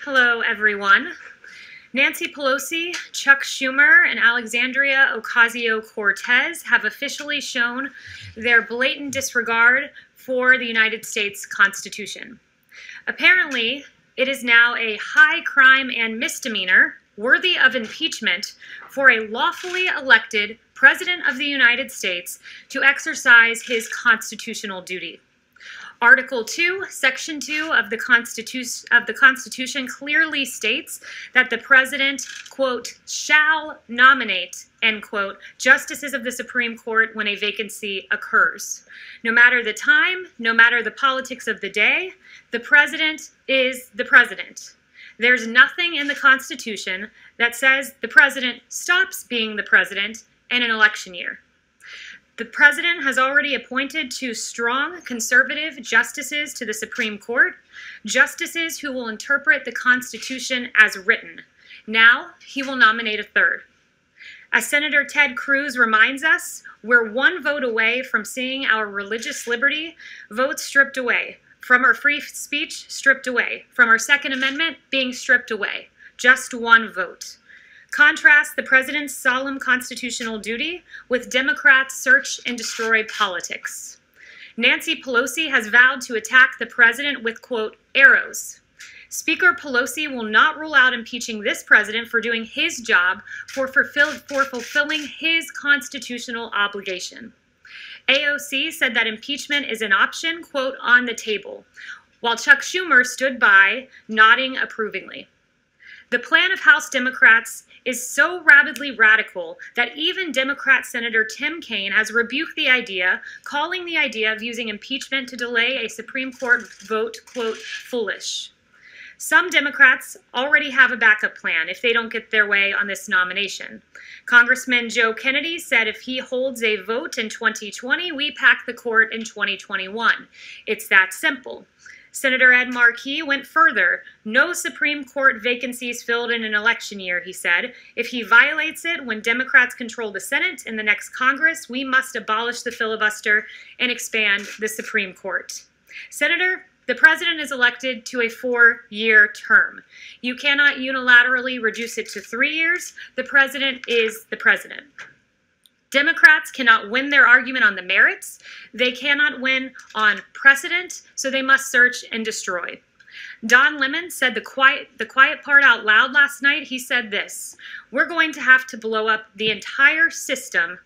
Hello, everyone. Nancy Pelosi, Chuck Schumer, and Alexandria Ocasio-Cortez have officially shown their blatant disregard for the United States Constitution. Apparently, it is now a high crime and misdemeanor worthy of impeachment for a lawfully elected President of the United States to exercise his constitutional duty. Article 2, Section 2 of the Constitution clearly states that the President, quote, shall nominate, end quote, justices of the Supreme Court when a vacancy occurs. No matter the time, no matter the politics of the day, the President is the President. There's nothing in the Constitution that says the President stops being the President in an election year. The President has already appointed 2 strong conservative justices to the Supreme Court, justices who will interpret the Constitution as written. Now, he will nominate a 3rd. As Senator Ted Cruz reminds us, we're 1 vote away from seeing our religious liberty votes stripped away, from our free speech stripped away, from our Second Amendment being stripped away. Just 1 vote. Contrast the President's solemn constitutional duty with Democrats' search and destroy politics. Nancy Pelosi has vowed to attack the President with, quote, arrows. Speaker Pelosi will not rule out impeaching this President for doing his job, for fulfilling his constitutional obligation. AOC said that impeachment is an option, quote, on the table, while Chuck Schumer stood by, nodding approvingly. The plan of House Democrats is so rabidly radical that even Democrat Senator Tim Kaine has rebuked the idea, calling the idea of using impeachment to delay a Supreme Court vote, quote, foolish. Some Democrats already have a backup plan if they don't get their way on this nomination. Congressman Joe Kennedy said if he holds a vote in 2020, we pack the court in 2021. It's that simple. Senator Ed Markey went further. No Supreme Court vacancies filled in an election year, he said. If he violates it when Democrats control the Senate in the next Congress, we must abolish the filibuster and expand the Supreme Court. Senator, the President is elected to a 4-year term. You cannot unilaterally reduce it to 3 years. The President is the President. Democrats cannot win their argument on the merits. They cannot win on precedent, so they must search and destroy. Don Lemon said the quiet part out loud last night. He said this: we're going to have to blow up the entire system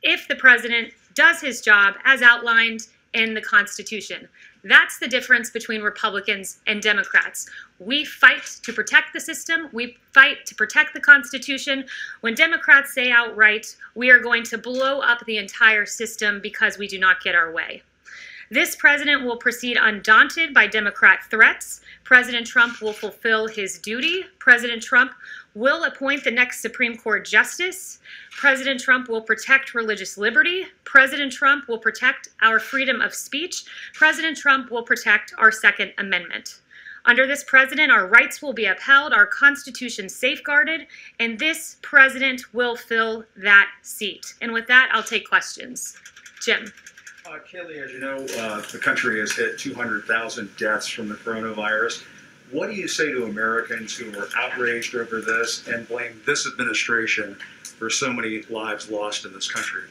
if the President does his job as outlined in the Constitution. That's the difference between Republicans and Democrats. We fight to protect the system. We fight to protect the Constitution. When Democrats say outright, we are going to blow up the entire system because we do not get our way. This President will proceed undaunted by Democrat threats. President Trump will fulfill his duty. President Trump will appoint the next Supreme Court justice. President Trump will protect religious liberty. President Trump will protect our freedom of speech. President Trump will protect our Second Amendment. Under this President, our rights will be upheld, our Constitution safeguarded, and this President will fill that seat. And with that, I'll take questions. Jim. Kayleigh, as you know, the country has hit 200,000 deaths from the coronavirus. What do you say to Americans who are outraged over this and blame this administration for so many lives lost in this country?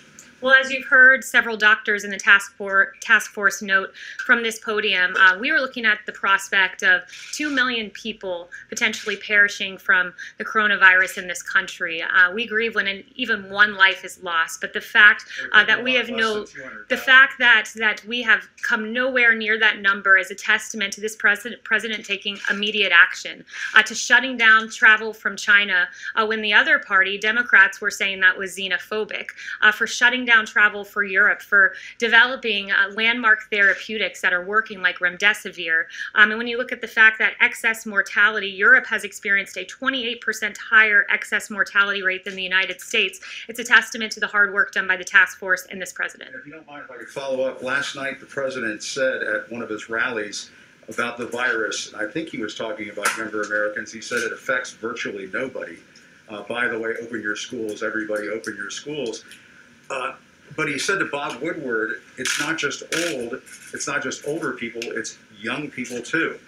Well, as you've heard several doctors in the task force note from this podium, we were looking at the prospect of 2 million people potentially perishing from the coronavirus in this country. We grieve when even 1 life is lost, but the fact that we have that we have come nowhere near that number is a testament to this president taking immediate action, to shutting down travel from China when the other party, Democrats, were saying that was xenophobic, for shutting down travel for Europe, for developing landmark therapeutics that are working like remdesivir. And when you look at the fact that excess mortality, Europe has experienced a 28% higher excess mortality rate than the United States, it's a testament to the hard work done by the task force and this president. If you don't mind if I could follow up, last night the president said at one of his rallies about the virus, and I think he was talking about younger Americans, he said it affects virtually nobody. By the way, open your schools, everybody open your schools. But he said to Bob Woodward, it's not just older people, it's young people too.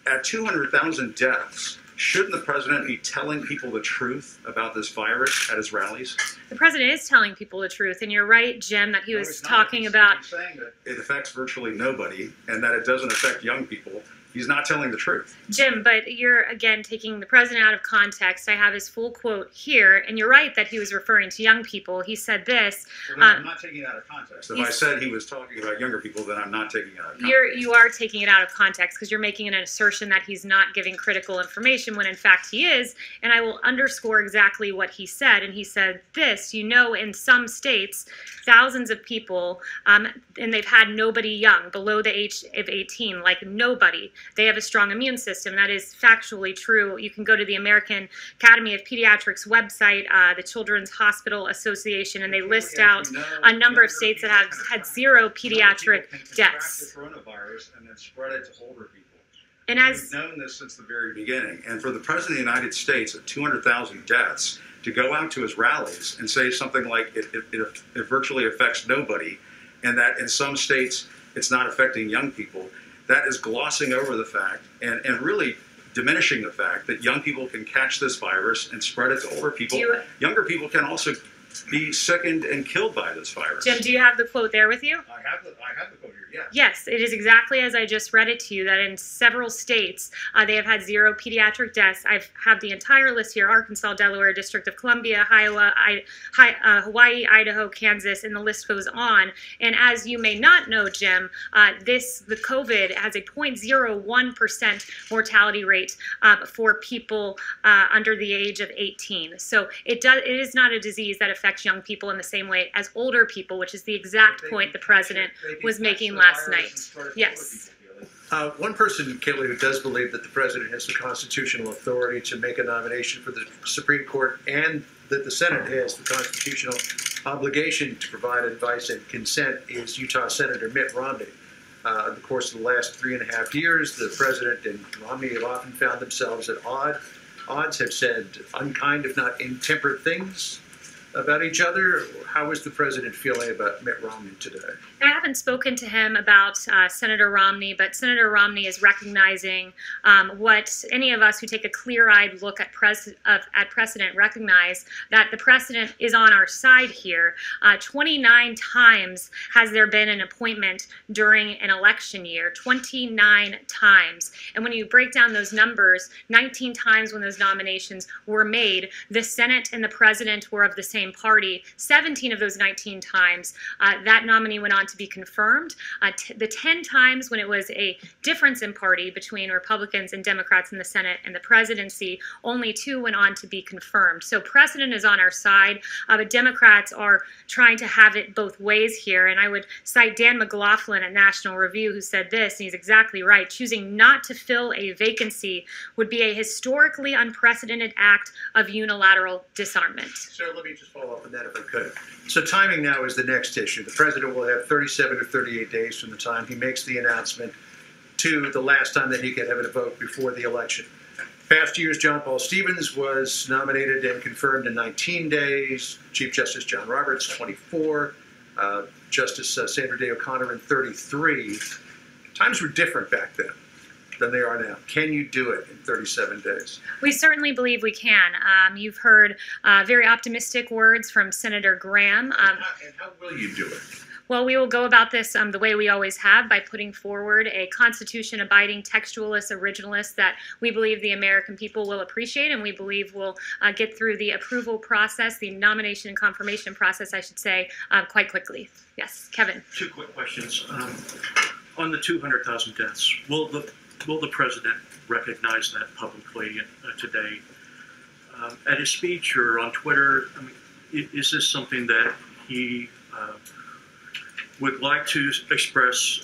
at 200,000 deaths, shouldn't the president be telling people the truth about this virus at his rallies? The president is telling people the truth, and you're right, Jim, that he was he's talking about... He's saying that it affects virtually nobody and that it doesn't affect young people. He's not telling the truth. Jim, but you're, again, taking the president out of context. I have his full quote here, and you're right that he was referring to young people. He said this. Well, then I'm not taking it out of context. If I said he was talking about younger people, then I'm not taking it out of context. You are taking it out of context because you're making an assertion that he's not giving critical information when, in fact, he is. And I will underscore exactly what he said. And he said this, in some states, thousands of people, and they've had nobody young, below the age of 18, like nobody. They have a strong immune system. That is factually true. You can go to the American Academy of Pediatrics website, the Children's Hospital Association, and they list out a number of states that have had zero pediatric deaths. The coronavirus and then spread it to older people. And we've known this since the very beginning. And for the President of the United States at 200,000 deaths to go out to his rallies and say something like it virtually affects nobody, and that in some states it's not affecting young people, that is glossing over the fact and really diminishing the fact that young people can catch this virus and spread it to older people. Younger people can also be sickened and killed by this virus. Jim, do you have the quote there with you? I have the quote here, yes. Yes, it is exactly as I just read it to you, that in several states they have had zero pediatric deaths. I have the entire list here: Arkansas, Delaware, District of Columbia, Hawaii, Idaho, Kansas, and the list goes on. And as you may not know, Jim, the COVID has a 0.01% mortality rate for people under the age of 18. So it is not a disease that affects young people in the same way as older people, which is the exact point the president was making last night. Yes. One person, Kayleigh, who does believe that the president has the constitutional authority to make a nomination for the Supreme Court and that the Senate has the constitutional obligation to provide advice and consent is Utah Senator Mitt Romney. In the course of the last 3.5 years, the president and Romney have often found themselves at odds, have said unkind, if not intemperate things about each other. How is the president feeling about Mitt Romney today? I haven't spoken to him about Senator Romney, but Senator Romney is recognizing what any of us who take a clear-eyed look at precedent recognize, that the precedent is on our side here. 29 times has there been an appointment during an election year, 29 times. And when you break down those numbers, 19 times when those nominations were made, the Senate and the president were of the same party. 17 of those 19 times, that nominee went on to be confirmed. The 10 times when it was a difference in party between Republicans and Democrats in the Senate and the presidency, only 2 went on to be confirmed. So precedent is on our side, but Democrats are trying to have it both ways here. And I would cite Dan McLaughlin at National Review, who said this, and he's exactly right: choosing not to fill a vacancy would be a historically unprecedented act of unilateral disarmament. So let me just follow up on that if I could. So timing now is the next issue. The president will have 37 to 38 days from the time he makes the announcement to the last time that he could have a vote before the election. Past years, John Paul Stevens was nominated and confirmed in 19 days. Chief Justice John Roberts, 24. Justice Sandra Day O'Connor in 33. Times were different back then than they are now. Can you do it in 37 days? We certainly believe we can. You've heard very optimistic words from Senator Graham. And how will you do it? Well, we will go about this the way we always have, by putting forward a Constitution-abiding textualist, originalist that we believe the American people will appreciate, and we believe will get through the approval process, the nomination and confirmation process, I should say, quite quickly. Yes, Kevin. 2 quick questions. On the 200,000 deaths, will the president recognize that publicly today? At his speech or on Twitter, I mean, is this something that he would like to express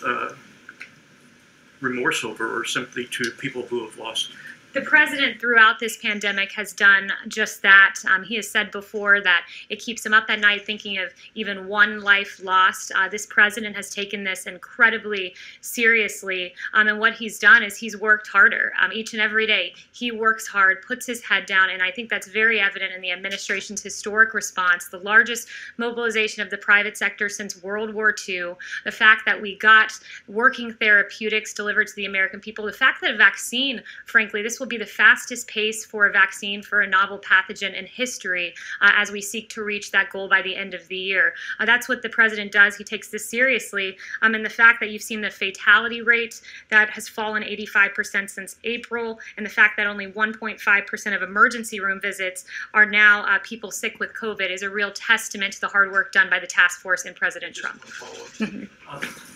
remorse over, or simply to people who have lost The president throughout this pandemic has done just that. He has said before that it keeps him up at night thinking of even one life lost. This president has taken this incredibly seriously, and what he's done is he's worked harder each and every day. He works hard, puts his head down, and I think that's very evident in the administration's historic response, the largest mobilization of the private sector since World War II, the fact that we got working therapeutics delivered to the American people, the fact that a vaccine, frankly, this will be the fastest pace for a vaccine for a novel pathogen in history as we seek to reach that goal by the end of the year. That's what the president does. He takes this seriously. And the fact that you've seen the fatality rate that has fallen 85% since April, and the fact that only 1.5% of emergency room visits are now people sick with COVID is a real testament to the hard work done by the task force and President Trump.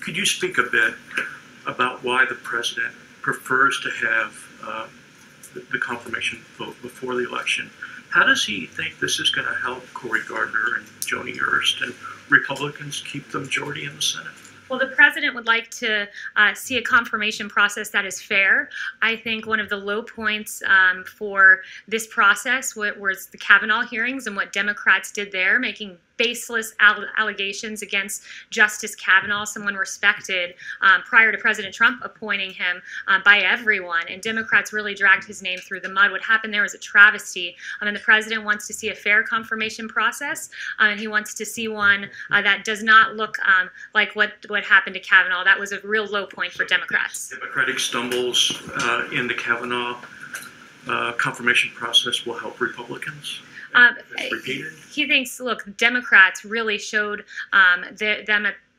Could you speak a bit about why the president prefers to have the confirmation vote before the election? How does he think this is going to help Cory Gardner and Joni Ernst and Republicans keep the majority in the Senate? Well, the president would like to see a confirmation process that is fair. I think one of the low points for this process was the Kavanaugh hearings and what Democrats did there, making baseless allegations against Justice Kavanaugh, someone respected prior to President Trump appointing him by everyone. And Democrats really dragged his name through the mud. What happened there was a travesty. And the president wants to see a fair confirmation process, and he wants to see one that does not look like what happened to Kavanaugh. That was a real low point for Democrats. Democratic stumbles in the Kavanaugh confirmation process will help Republicans? He thinks, look, Democrats really showed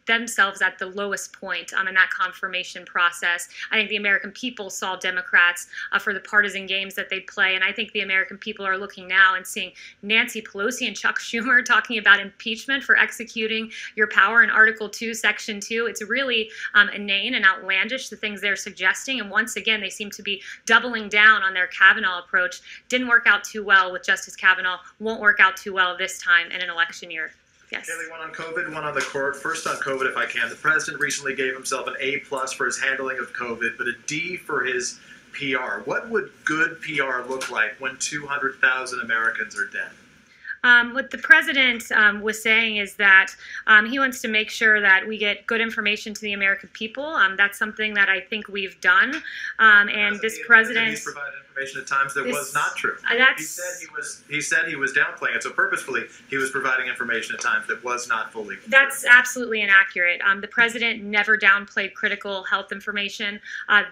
themselves at the lowest point in that confirmation process. I think the American people saw Democrats for the partisan games that they play, and I think the American people are looking now and seeing Nancy Pelosi and Chuck Schumer talking about impeachment for executing your power in Article 2, Section 2. It's really inane and outlandish, the things they're suggesting, and once again, they seem to be doubling down on their Kavanaugh approach. Didn't work out too well with Justice Kavanaugh, won't work out too well this time in an election year. Yes. Kayleigh, one on COVID, one on the court. First on COVID, if I can. The president recently gave himself an A+ for his handling of COVID, but a D for his PR. What would good PR look like when 200,000 Americans are dead? What the president was saying is that he wants to make sure that we get good information to the American people. That's something that I think we've done. And this president... He's provided information at times that was not true. He said he was downplaying it. So purposefully, he was providing information at times that was not fully true. That's absolutely inaccurate. The president never downplayed critical health information.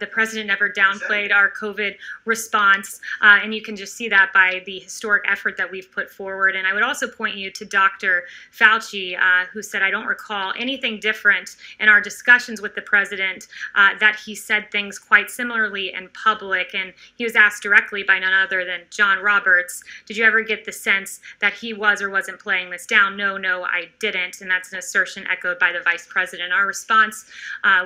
The president never downplayed our COVID response. And you can just see that by the historic effort that we've put forward. And I would also point you to Dr. Fauci, who said, I don't recall anything different in our discussions with the president, that he said things quite similarly in public. And he was asked directly by none other than John Roberts, did you ever get the sense that he was or wasn't playing this down? No, I didn't. And that's an assertion echoed by the vice president. Our response,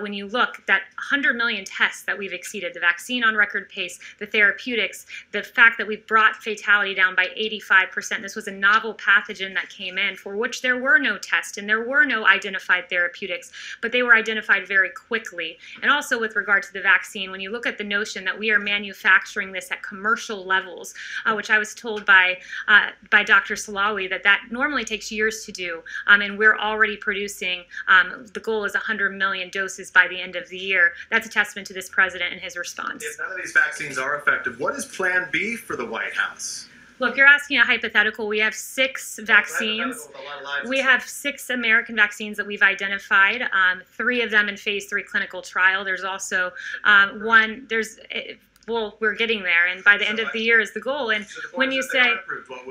when you look, that 100 million tests that we've exceeded, the vaccine on record pace, the therapeutics, the fact that we've brought fatality down by 85%. This was a novel pathogen that came in for which there were no tests and there were no identified therapeutics, but they were identified very quickly. And also with regard to the vaccine, when you look at the notion that we are manufacturing this at commercial levels, which I was told by Dr. Salawi that normally takes years to do, and we're already producing, the goal is 100 million doses by the end of the year. That's a testament to this president and his response. If none of these vaccines are effective, what is Plan B for the White House? Look, you're asking a hypothetical. We have 6 vaccines. We have 6 American vaccines that we've identified, 3 of them in phase 3 clinical trial. There's also one, well, we're getting there, and by the end of the year is the goal. And when you say,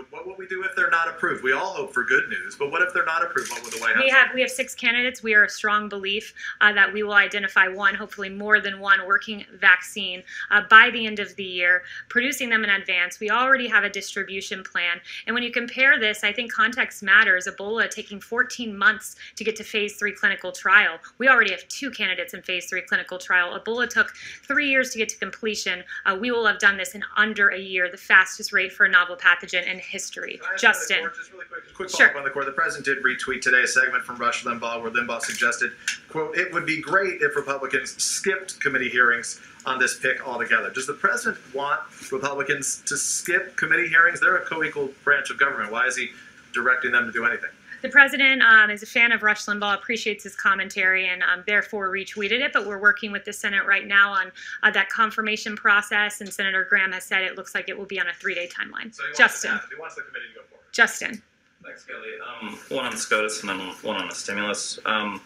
what will we do if they're not approved? We all hope for good news, but what if they're not approved? What would the White House do? We have 6 candidates. We are a strong belief that we will identify one, hopefully more than one, working vaccine by the end of the year, producing them in advance. We already have a distribution plan, and when you compare this, I think context matters. Ebola taking 14 months to get to phase 3 clinical trial. We already have 2 candidates in phase 3 clinical trial. Ebola took 3 years to get to completion. we will have done this in under a year, the fastest rate for a novel pathogen in history. Justin. Just really quick Sure. follow-up on the court. The president did retweet today a segment from Rush Limbaugh where Limbaugh suggested, quote, "It would be great if Republicans skipped committee hearings on this pick altogether." Does the president want Republicans to skip committee hearings? They're a co-equal branch of government. Why is he directing them to do anything? The president is a fan of Rush Limbaugh, appreciates his commentary, and therefore retweeted it. But we're working with the Senate right now on that confirmation process, and Senator Graham has said it looks like it will be on a 3-day timeline. So Justin. He wants the committee to go forward. Justin. Thanks, Kayleigh. One on the SCOTUS and then one on the stimulus. Can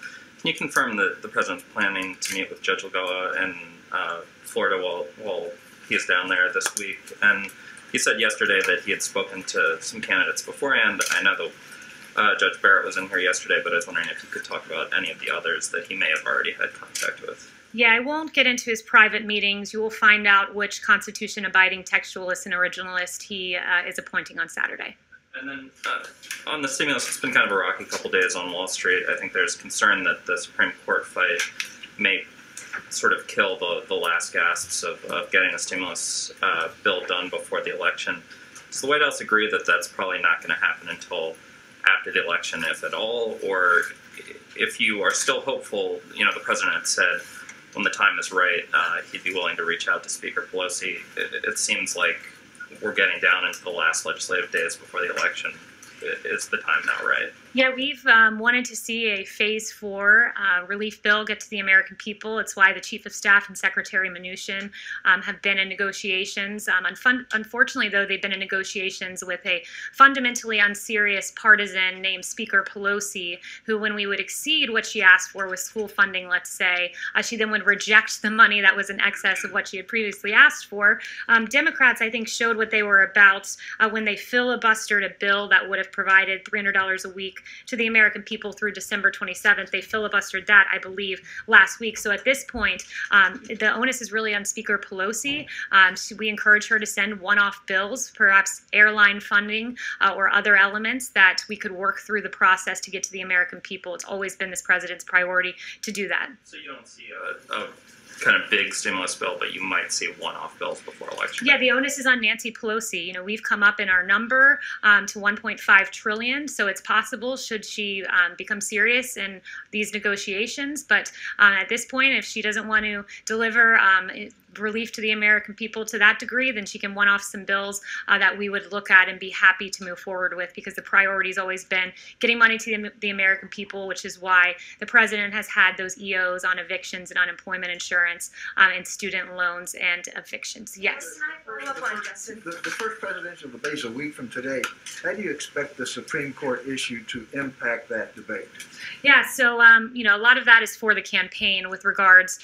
you confirm that the president's planning to meet with Judge Lagoa in Florida while he is down there this week? And he said yesterday that he had spoken to some candidates beforehand. I know that Judge Barrett was in here yesterday, but I was wondering if you could talk about any of the others that he may have already had contact with. Yeah, I won't get into his private meetings. You will find out which Constitution-abiding textualist and originalist he is appointing on Saturday. And then on the stimulus, it's been kind of a rocky couple days on Wall Street. I think there's concern that the Supreme Court fight may sort of kill the last gasps of getting a stimulus bill done before the election. Does the White House agree that that's probably not going to happen until after the election, if at all? Or if you are still hopeful, you know, the president had said when the time is right, he'd be willing to reach out to Speaker Pelosi. It seems like we're getting down into the last legislative days before the election. Is the time now right? Yeah, we've wanted to see a Phase 4 relief bill get to the American people. It's why the Chief of Staff and Secretary Mnuchin have been in negotiations. Unfortunately, though, they've been in negotiations with a fundamentally unserious partisan named Speaker Pelosi, who, when we would exceed what she asked for with school funding, let's say, she then would reject the money that was in excess of what she had previously asked for. Democrats, I think, showed what they were about when they filibustered a bill that would have provided $300 a week to the American people through December 27th. They filibustered that, I believe, last week. So at this point, the onus is really on Speaker Pelosi. We encourage her to send one-off bills, perhaps airline funding or other elements that we could work through the process to get to the American people. It's always been this president's priority to do that. So you don't see a kind of big stimulus bill, but you might see one-off bills before election. Yeah, the onus is on Nancy Pelosi. You know, we've come up in our number to $1.5 trillion, so it's possible should she become serious in these negotiations. But at this point, if she doesn't want to deliver relief to the American people to that degree, then she can one-off some bills that we would look at and be happy to move forward with, because the priority has always been getting money to the American people, which is why the president has had those EOs on evictions and unemployment insurance and student loans and evictions. Yes. The first presidential debate is a week from today. How do you expect the Supreme Court issue to impact that debate? Yeah, so you know, a lot of that is for the campaign with regards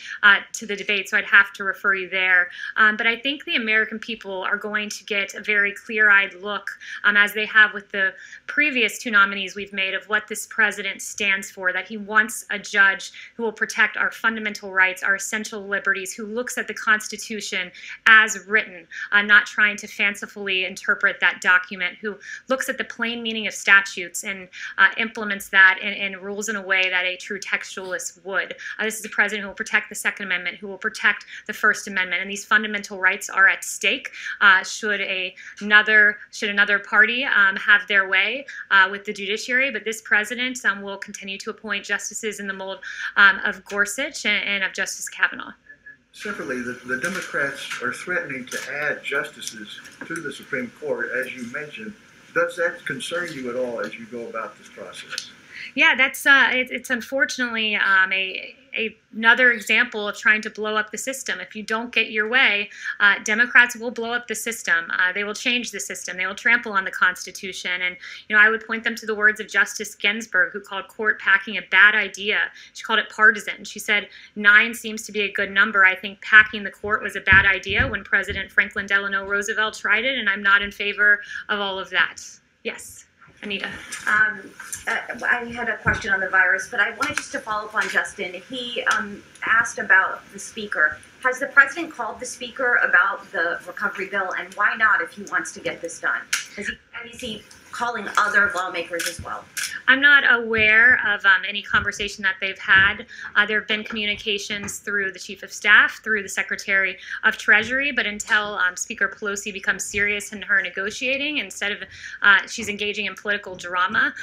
to the debate, so I'd have to refer you there. But I think the American people are going to get a very clear-eyed look, as they have with the previous two nominees we've made, of what this president stands for, that he wants a judge who will protect our fundamental rights, our essential liberties, who looks at the Constitution as written, not trying to fancifully interpret that document, who looks at the plain meaning of statutes and implements that and rules in a way that a true textualist would. This is a president who will protect the Second Amendment, who will protect the First Amendment, and these fundamental rights are at stake should another party have their way with the judiciary. But this president will continue to appoint justices in the mold of Gorsuch and of Justice Kavanaugh. Separately, the Democrats are threatening to add justices to the Supreme Court, as you mentioned. Does that concern you at all as you go about this process? Yeah, that's it's unfortunately another example of trying to blow up the system. If you don't get your way, Democrats will blow up the system. They will change the system. They will trample on the Constitution. And you know, I would point them to the words of Justice Ginsburg, who called court packing a bad idea. She called it partisan. She said 9 seems to be a good number. I think packing the court was a bad idea when President Franklin Delano Roosevelt tried it, and I'm not in favor of all of that. Yes. Anita. I had a question on the virus, but I wanted just to follow up on Justin. He asked about the speaker. Has the president called the speaker about the recovery bill, and why not if he wants to get this done? Has he calling other lawmakers as well? I'm not aware of any conversation that they've had. There have been communications through the Chief of Staff, through the Secretary of Treasury, but until Speaker Pelosi becomes serious in her negotiating, instead of she's engaging in political drama,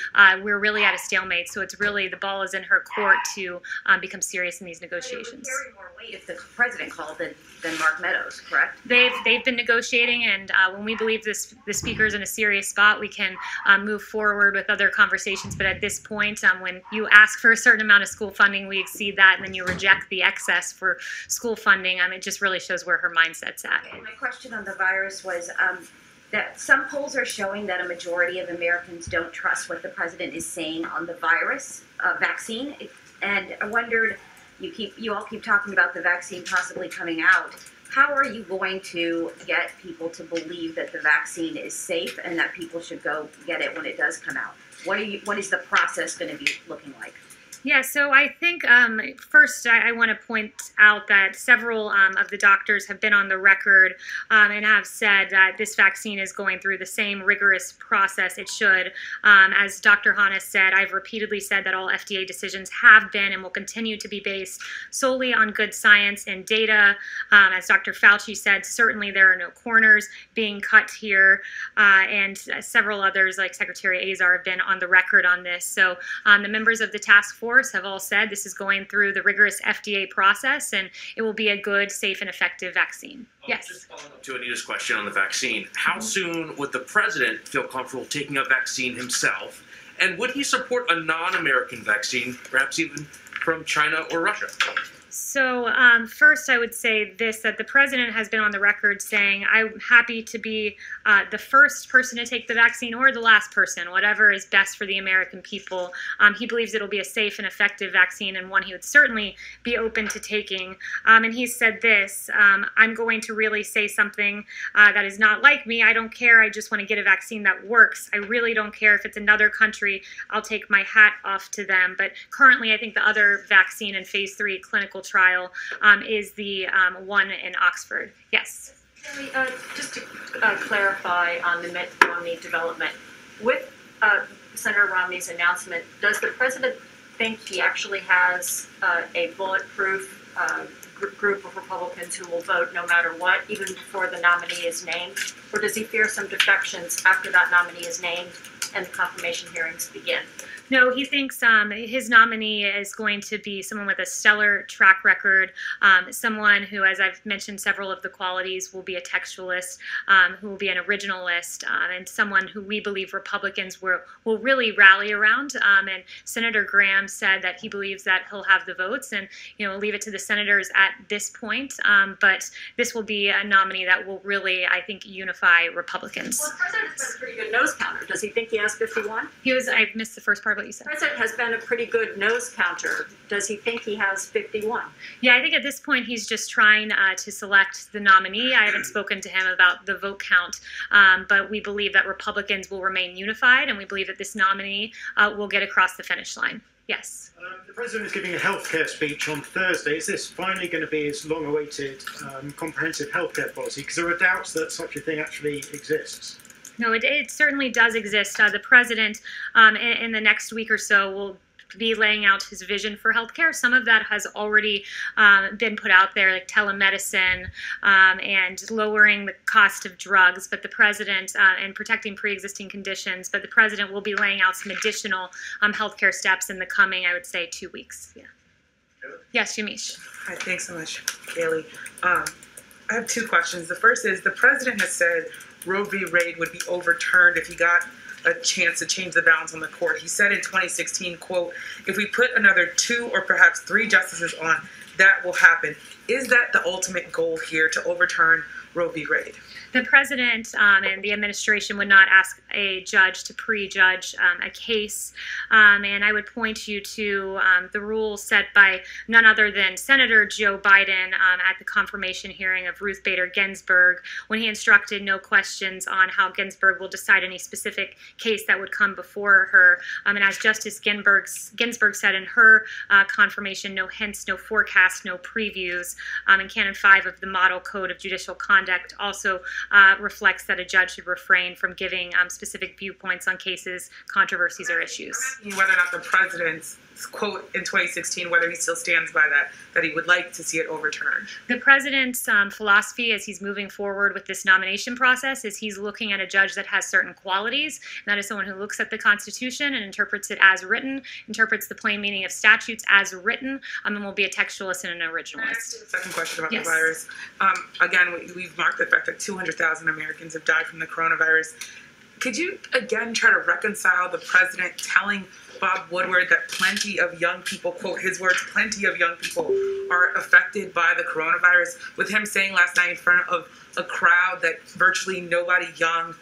we're really at a stalemate. So it's really, the ball is in her court to become serious in these negotiations. It would carry more weight if the president called than Mark Meadows, correct? They've been negotiating, and when we believe the speaker's in a serious spot, we can move forward with other conversations. But at this point, when you ask for a certain amount of school funding, we exceed that, and then you reject the excess for school funding. It just really shows where her mindset's at. My question on the virus was that some polls are showing that a majority of Americans don't trust what the president is saying on the virus vaccine, and I wondered, you all keep talking about the vaccine possibly coming out. How are you going to get people to believe that the vaccine is safe and that people should go get it when it does come out? What is the process going to be looking like? Yeah, so I think first I want to point out that several of the doctors have been on the record and have said that this vaccine is going through the same rigorous process it should. As Dr. Hana said, I've repeatedly said that all FDA decisions have been and will continue to be based solely on good science and data. As Dr. Fauci said, certainly there are no corners being cut here, and several others like Secretary Azar have been on the record on this. So the members of the task force have all said this is going through the rigorous FDA process, and it will be a good, safe, and effective vaccine. Yes. Just following up to Anita's question on the vaccine, how soon would the president feel comfortable taking a vaccine himself, and would he support a non-American vaccine, perhaps even from China or Russia? So first I would say this, that the president has been on the record saying, I'm happy to be the first person to take the vaccine or the last person, whatever is best for the American people. He believes it'll be a safe and effective vaccine, and one he would certainly be open to taking. And he said this, I'm going to really say something that is not like me. I don't care. I just want to get a vaccine that works. I really don't care if it's another country. I'll take my hat off to them. But currently I think the other vaccine in phase 3 clinical trial is the one in Oxford. Yes. Just to clarify on the Mitt Romney development, with Senator Romney's announcement, does the president think he actually has a bulletproof group of Republicans who will vote no matter what, even before the nominee is named? Or does he fear some defections after that nominee is named and the confirmation hearings begin? No, he thinks his nominee is going to be someone with a stellar track record, someone who, as I've mentioned, several of the qualities, will be a textualist, who will be an originalist, and someone who we believe Republicans will really rally around. And Senator Graham said that he believes that he'll have the votes, and leave it to the senators at this point. But this will be a nominee that will really, I think, unify Republicans. Well, the president has been a pretty good nose counter. Does he think he has 51? I missed the first part of what you said. The president has been a pretty good nose counter. Does he think he has 51? Yeah, I think at this point he's just trying to select the nominee. I haven't spoken to him about the vote count, but we believe that Republicans will remain unified, and we believe that this nominee will get across the finish line. Yes. The president is giving a healthcare speech on Thursday. Is this finally going to be his long-awaited comprehensive healthcare policy? Because there are doubts that such a thing actually exists. No, it certainly does exist. The president, in the next week or so, will be laying out his vision for healthcare. Some of that has already been put out there, like telemedicine and lowering the cost of drugs, but the president, and protecting pre-existing conditions, but the president will be laying out some additional healthcare steps in the coming, I would say, 2 weeks. Yeah. Yes, Yamish. Hi, thanks so much, Kayleigh. I have 2 questions. The first is, the president has said Roe v. Wade would be overturned if he got a chance to change the balance on the court. He said in 2016, quote, if we put another 2 or perhaps 3 justices on, that will happen. Is that the ultimate goal here, to overturn Roe v. Wade? The president and the administration would not ask a judge to prejudge a case, and I would point you to the rule set by none other than Senator Joe Biden at the confirmation hearing of Ruth Bader Ginsburg, when he instructed no questions on how Ginsburg will decide any specific case that would come before her. And as Justice Ginsburg said in her confirmation, no hints, no forecasts, no previews. And Canon 5 of the Model Code of Judicial Conduct also reflects that a judge should refrain from giving specific viewpoints on cases, controversies, or issues. Whether or not the president's quote in 2016, whether he still stands by that he would like to see it overturned. The president's philosophy as he's moving forward with this nomination process is he's looking at a judge that has certain qualities, and that is someone who looks at the Constitution and interprets it as written, interprets the plain meaning of statutes as written, and will be a textualist and an originalist. Second question about the virus. Again, we've marked the fact that 200,000 Americans have died from the coronavirus. Could you again try to reconcile the president telling Bob Woodward that plenty of young people, quote his words, plenty of young people are affected by the coronavirus, with him saying last night in front of a crowd that virtually nobody young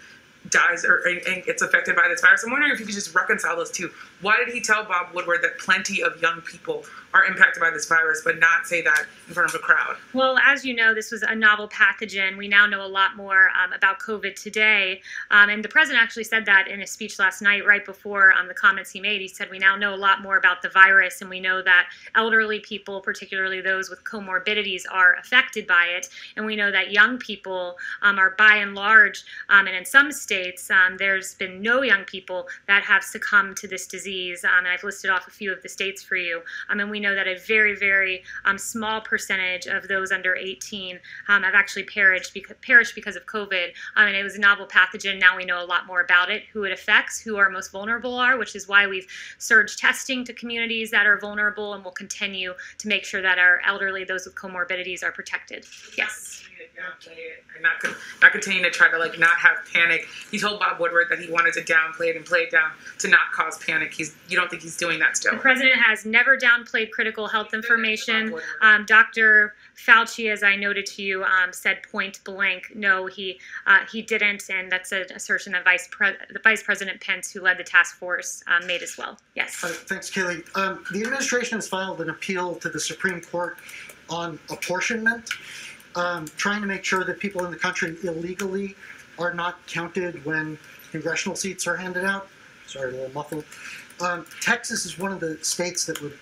dies and gets affected by this virus? I'm wondering if you could just reconcile those two. Why did he tell Bob Woodward that plenty of young people are impacted by this virus, but not say that in front of a crowd? Well, as you know, this was a novel pathogen. We now know a lot more about COVID today. And the president actually said that in his speech last night, right before the comments he made. He said, we now know a lot more about the virus, and we know that elderly people, particularly those with comorbidities, are affected by it. And we know that young people are by and large, and in some states, there's been no young people that have succumbed to this disease. And I've listed off a few of the states for you. And we know that a very, very small percentage of those under 18 have actually perished because of COVID. And it was a novel pathogen. Now we know a lot more about it, who it affects, who our most vulnerable are, which is why we've surged testing to communities that are vulnerable, and will continue to make sure that our elderly, those with comorbidities, are protected. Yes. And not continue to try to not have panic. He told Bob Woodward that he wanted to downplay it and play it down to not cause panic. You don't think he's doing that still? The president has never downplayed critical health information. Dr. Fauci, as I noted to you, said point blank, no, he didn't, and that's an assertion that the Vice President Pence, who led the task force, made as well. Yes. Thanks, Kayleigh. The administration has filed an appeal to the Supreme Court on apportionment, trying to make sure that people in the country illegally are not counted when congressional seats are handed out. Sorry, a little muffled. Texas is one of the states that would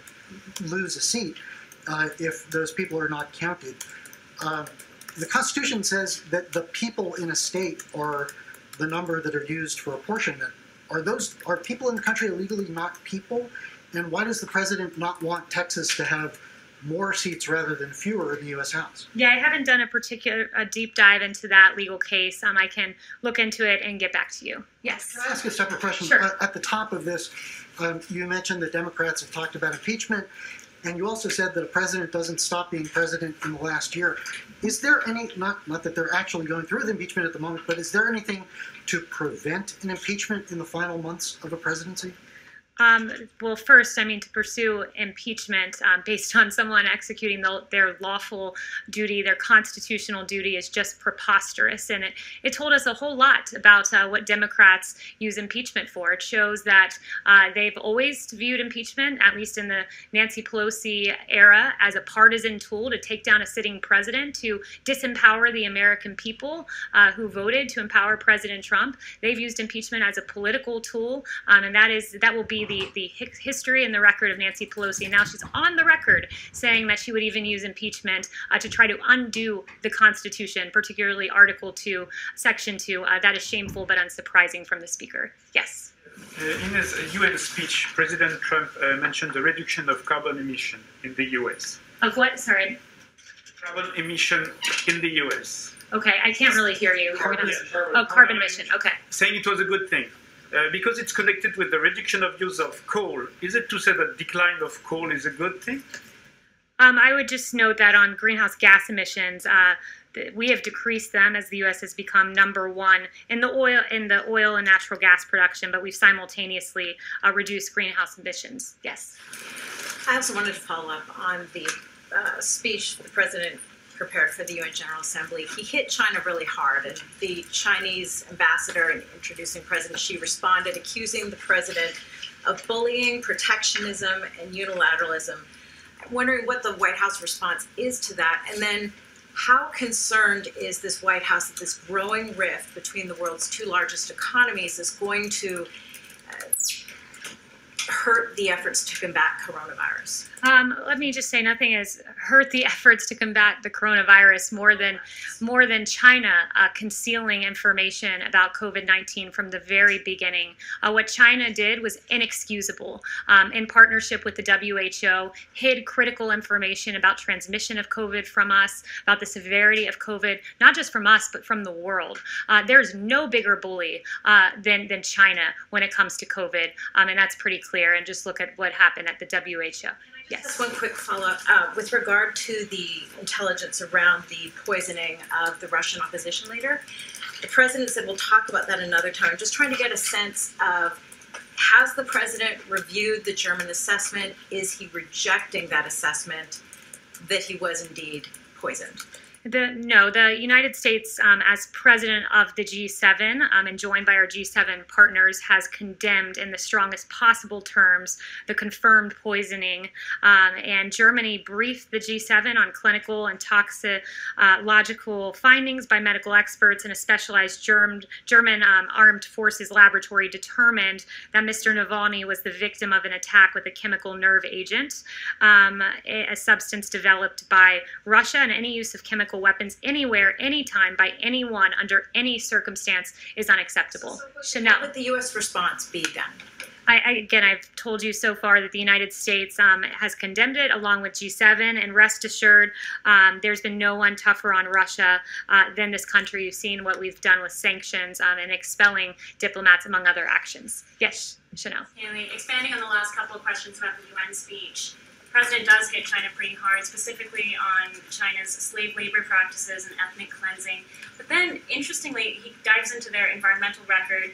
lose a seat if those people are not counted. The Constitution says that the people in a state are the number that are used for apportionment. Are people in the country illegally not people? And why does the president not want Texas to have more seats rather than fewer in the U.S. House? Yeah, I haven't done a deep dive into that legal case. I can look into it and get back to you. Yes. Can I ask a separate question? Sure. At the top of this, you mentioned that Democrats have talked about impeachment, and you also said that a president doesn't stop being president in the last year. Is there any, not that they're actually going through the impeachment at the moment, but is there anything to prevent an impeachment in the final months of a presidency? Well, first, to pursue impeachment based on someone executing their lawful duty, their constitutional duty, is just preposterous. And it told us a whole lot about what Democrats use impeachment for. It shows that they've always viewed impeachment, at least in the Nancy Pelosi era, as a partisan tool to take down a sitting president, to disempower the American people who voted to empower President Trump. They've used impeachment as a political tool, and that will be the history and the record of Nancy Pelosi. And now she's on the record saying that she would even use impeachment to try to undo the Constitution, particularly Article 2, Section 2. That is shameful but unsurprising from the Speaker. Yes. In his UN speech, President Trump mentioned the reduction of carbon emission in the U.S. Of what? Sorry. Carbon emission in the U.S. Okay, I can't really hear you. Carbon emission. Okay. Saying it was a good thing. Because it's connected with the reduction of use of coal, is it to say that decline of coal is a good thing? I would just note that on greenhouse gas emissions, we have decreased them as the U.S. has become #1 in the oil and natural gas production, but we've simultaneously reduced greenhouse emissions. Yes. I also wanted to follow up on the speech the president prepared for the UN General Assembly. He hit China really hard, and the Chinese ambassador, in introducing President Xi, responded accusing the president of bullying, protectionism, and unilateralism. I'm wondering what the White House response is to that, and then how concerned is this White House that this growing rift between the world's two largest economies is going to hurt the efforts to combat coronavirus? Let me just say, nothing has hurt the efforts to combat the coronavirus more than China concealing information about COVID-19 from the very beginning. What China did was inexcusable. In partnership with the WHO, hid critical information about transmission of COVID from us, about the severity of COVID, not just from us, but from the world. There's no bigger bully than China when it comes to COVID, and that's pretty clear. And just look at what happened at the WHO. Yes. Just one quick follow-up. With regard to the intelligence around the poisoning of the Russian opposition leader, the president said we'll talk about that another time. I'm just trying to get a sense of, has the president reviewed the German assessment? Is he rejecting that assessment that he was indeed poisoned? No, the United States, as president of the G7 and joined by our G7 partners, has condemned in the strongest possible terms the confirmed poisoning. And Germany briefed the G7 on clinical and toxicological findings by medical experts, and a specialized German armed forces laboratory determined that Mr. Navalny was the victim of an attack with a chemical nerve agent, a substance developed by Russia, and any use of chemical weapons anywhere, anytime, by anyone, under any circumstance is unacceptable. Chanel. What would the U.S. response be then? Again, I've told you so far that the United States has condemned it along with G7, and rest assured, there's been no one tougher on Russia than this country. You've seen what we've done with sanctions and expelling diplomats, among other actions. Yes, Chanel. Kayleigh, expanding on the last couple of questions about the UN speech, the president does hit China pretty hard, specifically on China's slave labor practices and ethnic cleansing. But then, interestingly, he dives into their environmental record.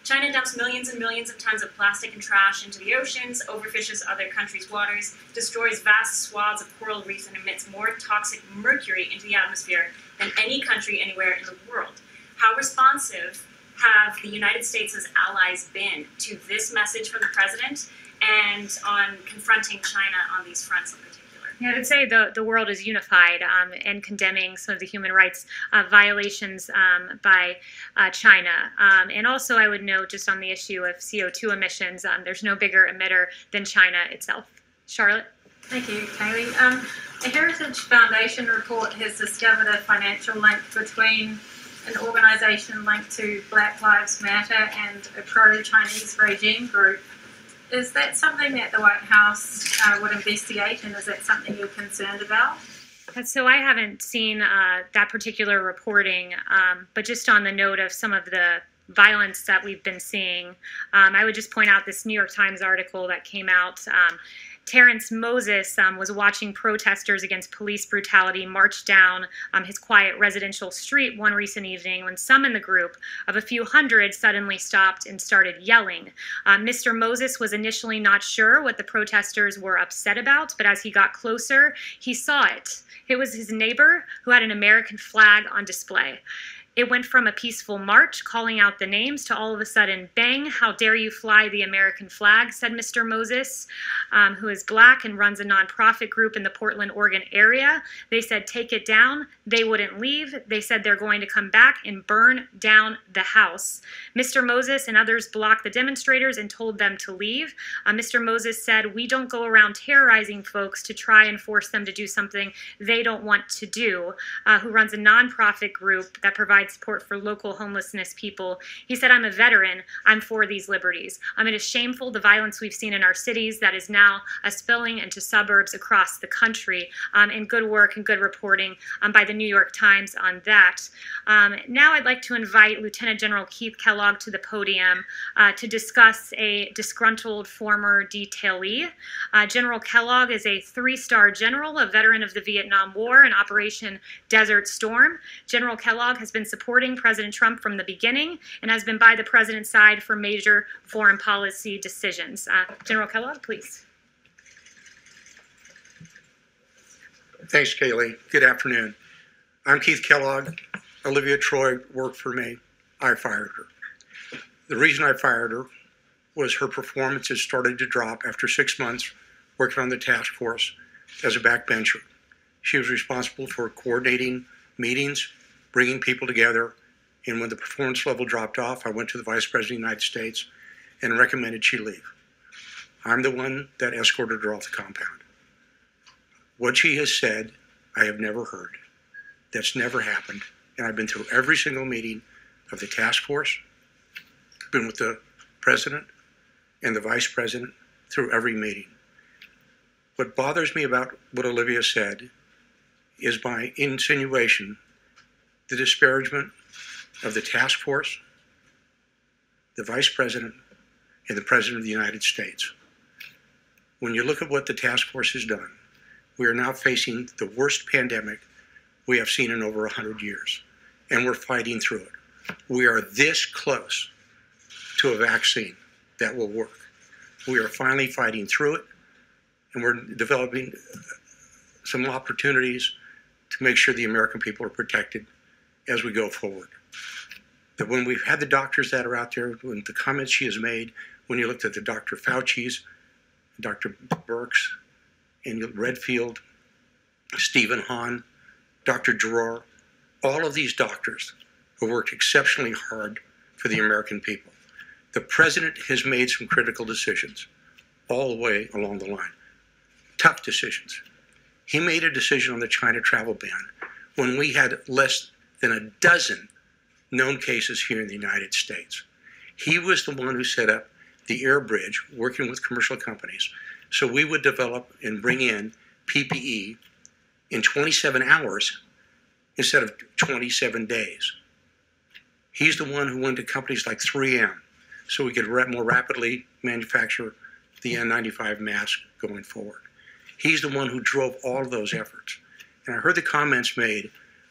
China dumps millions and millions of tons of plastic and trash into the oceans, overfishes other countries' waters, destroys vast swaths of coral reefs, and emits more toxic mercury into the atmosphere than any country anywhere in the world. How responsive have the United States' allies been to this message from the president and on confronting China on these fronts in particular? Yeah, I would say the world is unified in condemning some of the human rights violations by China. And also I would note, just on the issue of CO2 emissions, there's no bigger emitter than China itself. Charlotte? Thank you, Kayleigh. A Heritage Foundation report has discovered a financial link between an organisation linked to Black Lives Matter and a pro-Chinese regime group. Is that something that the White House would investigate, and is that something you're concerned about? So I haven't seen that particular reporting, but just on the note of some of the violence that we've been seeing, I would just point out this New York Times article that came out. Terrence Moses was watching protesters against police brutality march down his quiet residential street one recent evening when some in the group of a few hundred suddenly stopped and started yelling. Mr. Moses was initially not sure what the protesters were upset about, but as he got closer, he saw it. It was his neighbor who had an American flag on display. It went from a peaceful march calling out the names to all of a sudden, bang, how dare you fly the American flag, said Mr. Moses, who is black and runs a nonprofit group in the Portland, Oregon area. They said, take it down. They wouldn't leave. They said they're going to come back and burn down the house. Mr. Moses and others blocked the demonstrators and told them to leave. Mr. Moses said, we don't go around terrorizing folks to try and force them to do something they don't want to do, who runs a nonprofit group that provides support for local homelessness people. He said, I'm a veteran. I'm for these liberties. It is shameful, the violence we've seen in our cities that is now spilling into suburbs across the country, and good work and good reporting by the New York Times on that. Now I'd like to invite Lieutenant General Keith Kellogg to the podium to discuss a disgruntled former detailee. General Kellogg is a 3-star general, a veteran of the Vietnam War and Operation Desert Storm. General Kellogg has been supporting President Trump from the beginning and has been by the president's side for major foreign policy decisions. General Kellogg, please. Thanks, Kayleigh. Good afternoon. I'm Keith Kellogg. Olivia Troy worked for me. I fired her. The reason I fired her was her performance had started to drop after 6 months working on the task force as a backbencher. She was responsible for coordinating meetings, bringing people together, and when the performance level dropped off, I went to the Vice President of the United States and recommended she leave. I'm the one that escorted her off the compound. What she has said, I have never heard. That's never happened. And I've been through every single meeting of the task force, been with the president and the vice president through every meeting. What bothers me about what Olivia said is my insinuation, the disparagement of the task force, the vice president, and the president of the United States. When you look at what the task force has done, we are now facing the worst pandemic we have seen in over 100 years, and we're fighting through it. We are this close to a vaccine that will work. We are finally fighting through it, and we're developing some opportunities to make sure the American people are protected as we go forward. That when we've had the doctors that are out there, when the comments she has made, when you looked at the Dr. Fauci's, Dr. Birx, and Redfield, Stephen Hahn, Dr. Giroir, all of these doctors have worked exceptionally hard for the American people. The president has made some critical decisions all the way along the line. Tough decisions. He made a decision on the China travel ban when we had less than a dozen known cases here in the United States. He was the one who set up the air bridge, working with commercial companies, so we would develop and bring in PPE in 27 hours instead of 27 days. He's the one who went to companies like 3M so we could more rapidly manufacture the N95 mask going forward. He's the one who drove all of those efforts. And I heard the comments made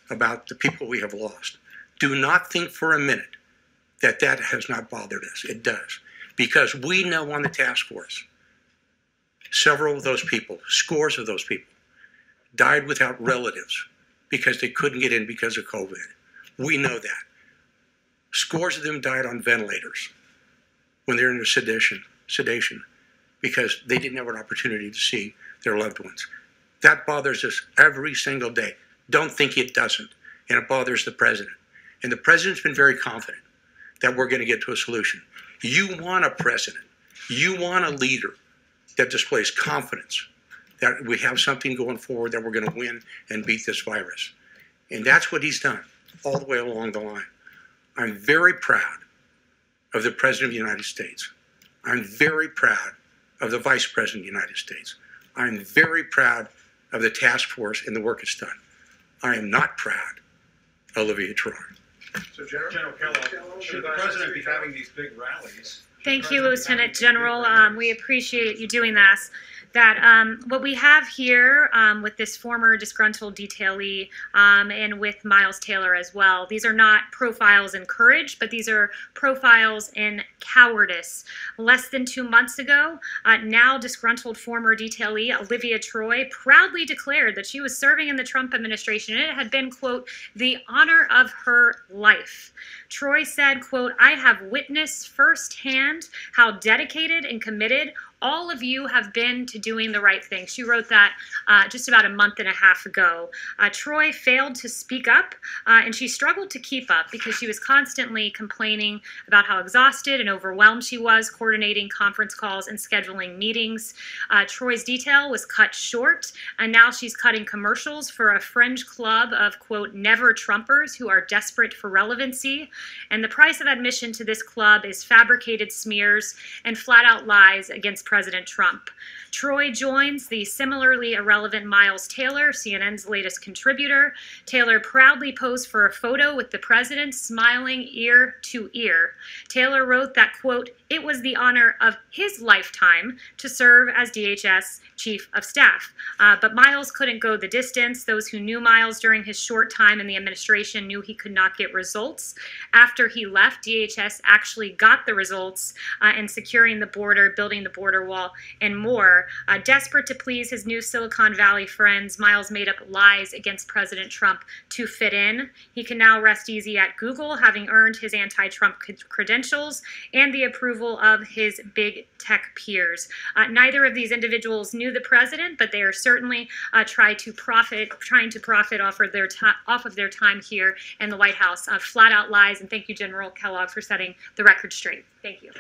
about the people we have lost. Do not think for a minute that that has not bothered us. It does. Because we know on the task force, several of those people, scores of those people, died without relatives because they couldn't get in because of COVID. We know that. Scores of them died on ventilators when they're in sedation because they didn't have an opportunity to see their loved ones. That bothers us every single day. Don't think it doesn't. And it bothers the president. And the president's been very confident that we're going to get to a solution. You want a president. You want a leader that displays confidence that we have something going forward, that we're going to win and beat this virus. And that's what he's done all the way along the line. I'm very proud of the President of the United States. I'm very proud of the Vice President of the United States. I'm very proud of the task force and the work it's done. I am not proud of Olivia Troy. So General Kellogg, should the president be having these big rallies? Thank you, Lieutenant General. We appreciate you doing this. What we have here with this former disgruntled detailee and with Miles Taylor as well, these are not profiles in courage, but these are profiles in cowardice. Less than 2 months ago, now disgruntled former detailee Olivia Troy proudly declared that she was serving in the Trump administration and it had been, quote, the honor of her life. Troy said, quote, I have witnessed firsthand how dedicated and committed all of you have been to doing the right thing. She wrote that just about a month and a half ago. Troy failed to speak up, and she struggled to keep up because she was constantly complaining about how exhausted and overwhelmed she was coordinating conference calls and scheduling meetings. Troy's detail was cut short, and now she's cutting commercials for a fringe club of, quote, never Trumpers who are desperate for relevancy. And the price of admission to this club is fabricated smears and flat-out lies against President Trump. Troy joins the similarly irrelevant Miles Taylor, CNN's latest contributor. Taylor proudly posed for a photo with the president, smiling ear to ear. Taylor wrote that, quote, it was the honor of his lifetime to serve as DHS Chief of Staff. But Miles couldn't go the distance. Those who knew Miles during his short time in the administration knew he could not get results. After he left, DHS actually got the results in securing the border, building the border wall, and more. Desperate to please his new Silicon Valley friends, Miles made up lies against President Trump to fit in. He can now rest easy at Google, having earned his anti-Trump credentials and the approval of his big tech peers. Neither of these individuals knew the president, but they are certainly trying to profit off of their time here in the White House. Flat out lies, and thank you, General Kellogg, for setting the record straight. Thank you.